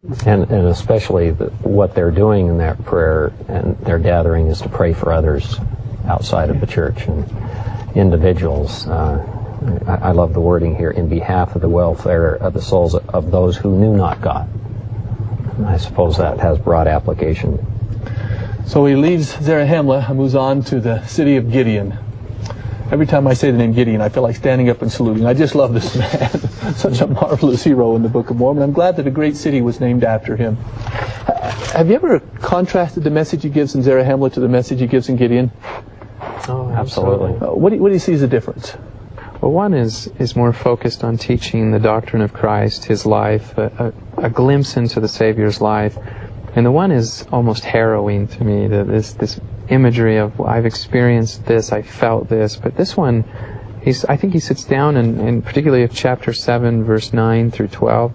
And especially what they're doing in that prayer and their gathering is to pray for others outside of the church and individuals. I love the wording here, in behalf of the welfare of the souls of those who knew not God. And I suppose that has broad application. So he leaves Zarahemla and moves on to the city of Gideon. Every time I say the name Gideon, I feel like standing up and saluting. I just love this man. Such a marvelous hero in the Book of Mormon. I'm glad that a great city was named after him. Have you ever contrasted the message he gives in Zarahemla to the message he gives in Gideon? Oh, absolutely. What do you see as a difference? Well, one is more focused on teaching the doctrine of Christ, his life, a glimpse into the Savior's life. And the one is almost harrowing to me, this imagery of, I've experienced this, I felt this. But this one, I think he sits down and particularly of chapter 7, verse 9 through 12,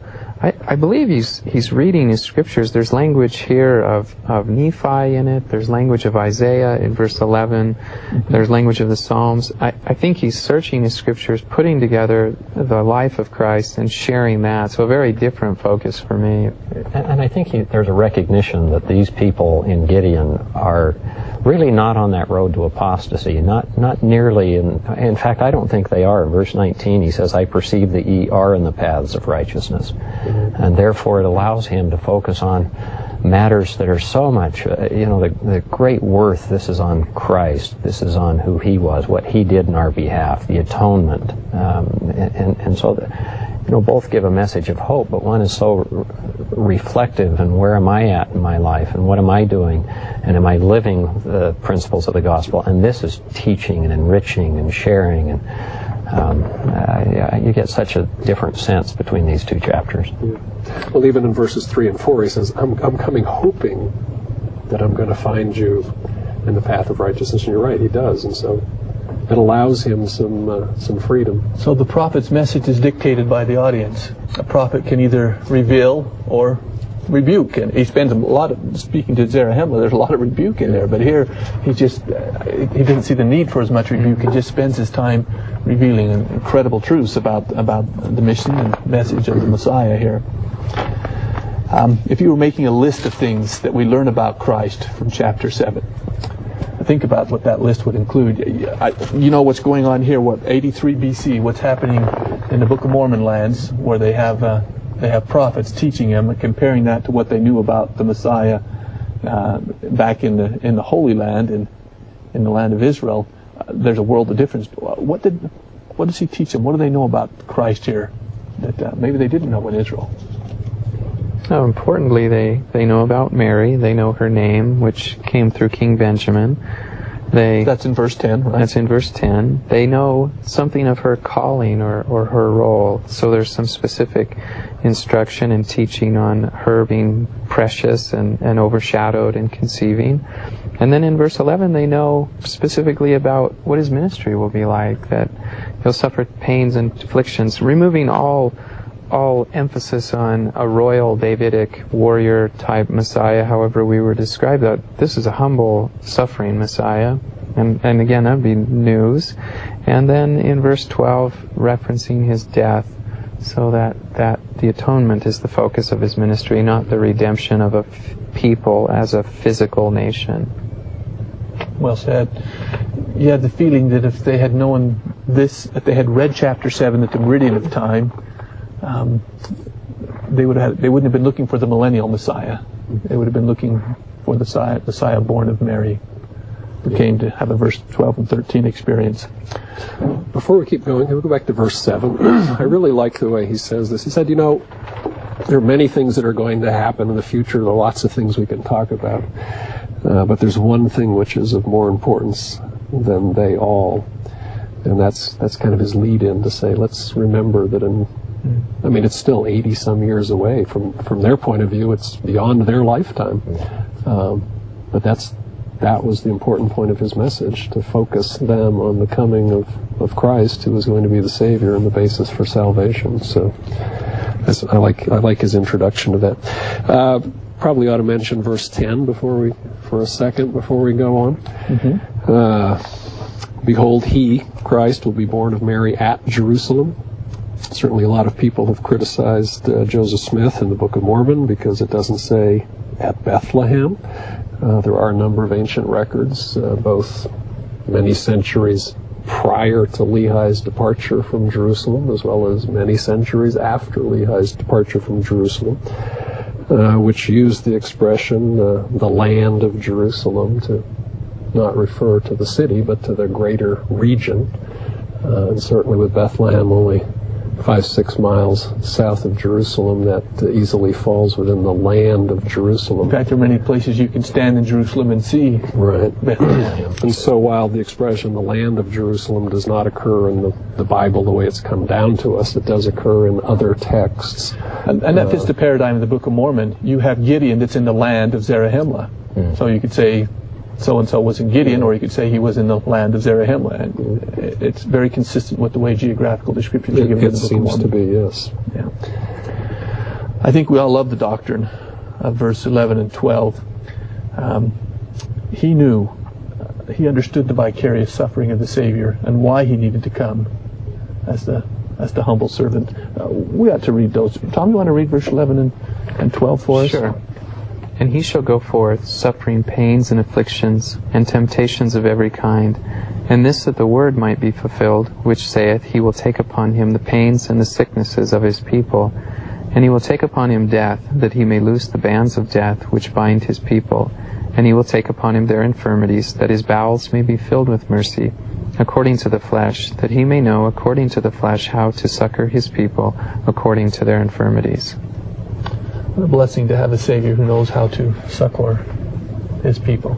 I believe he's reading his scriptures. There's language here of Nephi in it. There's language of Isaiah in verse 11. There's language of the Psalms. I think he's searching his scriptures, putting together the life of Christ and sharing that. So a very different focus for me. And I think there's a recognition that these people in Gideon are really not on that road to apostasy, not nearly. In fact, I don't think they are. In verse 19, he says, I perceive that ye are in the paths of righteousness. And therefore it allows him to focus on matters that are so much, the great worth. This is on Christ. This is on who he was, what he did in our behalf, the atonement. And so both give a message of hope, but one is so reflective, and where am I at in my life, and what am I doing, and am I living the principles of the gospel? And this is teaching and enriching and sharing, and you get such a different sense between these two chapters. Yeah. Well, even in verses 3 and 4, he says, I'm coming hoping that I'm going to find you in the path of righteousness. And you're right, he does. And so it allows him some freedom. So the prophet's message is dictated by the audience. A prophet can either reveal or rebuke, and he spends a lot of, speaking to Zarahemla, there's a lot of rebuke in there, but here he doesn't see the need for as much rebuke. He just spends his time revealing incredible truths about the mission and message of the Messiah here. If you were making a list of things that we learn about Christ from chapter 7, think about what that list would include. You know what's going on here, 83 BC, what's happening in the Book of Mormon lands, where they have prophets teaching him and comparing that to what they knew about the Messiah back in the Holy Land, in the land of Israel. There's a world of difference. What does he teach them? What do they know about Christ here that maybe they didn't know in Israel? So importantly, they know about Mary. They know her name, which came through King Benjamin. That's in verse 10, right? That's in verse 10. They know something of her calling or her role. So there's some specific instruction and teaching on her being precious and overshadowed in conceiving. And then in verse 11, they know specifically about what his ministry will be like, that he'll suffer pains and afflictions, removing all emphasis on a royal Davidic warrior type Messiah, however we were described that. This is a humble, suffering Messiah. And again, that would be news. And then in verse 12, referencing his death, so that the atonement is the focus of his ministry, not the redemption of a people as a physical nation. Well said. You had the feeling that if they had known this, if they had read chapter 7 at the meridian of time, they wouldn't have been looking for the millennial Messiah. They would have been looking for the Messiah born of Mary, who came to have a verse 12 and 13 experience. Before we keep going, can we go back to verse 7? I really like the way he says this. He said, there are many things that are going to happen in the future. There are lots of things we can talk about. But there's one thing which is of more importance than they all. And that's kind of his lead-in to say, let's remember that it's still 80-some years away. From their point of view, it's beyond their lifetime. But that was the important point of his message, to focus them on the coming of Christ, who is going to be the Savior and the basis for salvation. So I like his introduction to that. Probably ought to mention verse 10 for a second before we go on. Mm-hmm. Behold, he, Christ, will be born of Mary at Jerusalem. Certainly a lot of people have criticized Joseph Smith in the Book of Mormon because it doesn't say at Bethlehem. There are a number of ancient records, both many centuries prior to Lehi's departure from Jerusalem, as well as many centuries after Lehi's departure from Jerusalem, which use the expression the land of Jerusalem to not refer to the city, but to the greater region. And certainly with Bethlehem only 5-6 miles south of Jerusalem, that easily falls within the land of Jerusalem. In fact, there are many places you can stand in Jerusalem and see Bethlehem. And so while the expression the land of Jerusalem does not occur in the Bible the way it's come down to us, it does occur in other texts. And that fits the paradigm of the Book of Mormon. You have Gideon that's in the land of Zarahemla. So you could say so-and-so was in Gideon, or you could say he was in the land of Zarahemla. And it's very consistent with the way geographical descriptions are given in the Book of Mormon. It seems to be, yes. Yeah. I think we all love the doctrine of verse 11 and 12. He knew, he understood the vicarious suffering of the Savior and why he needed to come as the humble servant. We ought to read those. Tom, you want to read verse 11 and 12 for us? Sure. And he shall go forth, suffering pains and afflictions, and temptations of every kind. And this that the word might be fulfilled, which saith, He will take upon him the pains and the sicknesses of his people. And he will take upon him death, that he may loose the bands of death which bind his people. And he will take upon him their infirmities, that his bowels may be filled with mercy, according to the flesh, that he may know according to the flesh how to succor his people, according to their infirmities. What a blessing to have a Savior who knows how to succor his people.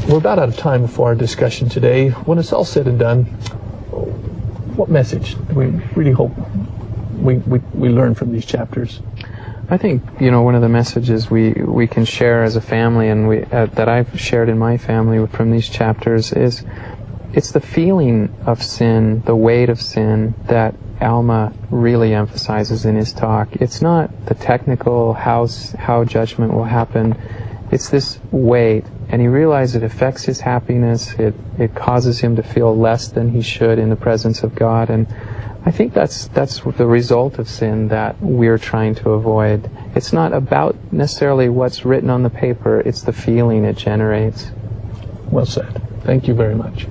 We're about out of time for our discussion today. When it's all said and done, what message do we really hope we learn from these chapters? I think, one of the messages we can share as a family, and that I've shared in my family from these chapters, is it's the feeling of sin, the weight of sin, that Alma really emphasizes in his talk. It's not the technical how judgment will happen. It's this weight, and he realizes it affects his happiness. It causes him to feel less than he should in the presence of God, and I think that's the result of sin that we're trying to avoid. It's not about necessarily what's written on the paper, it's the feeling it generates. Well said. Thank you very much.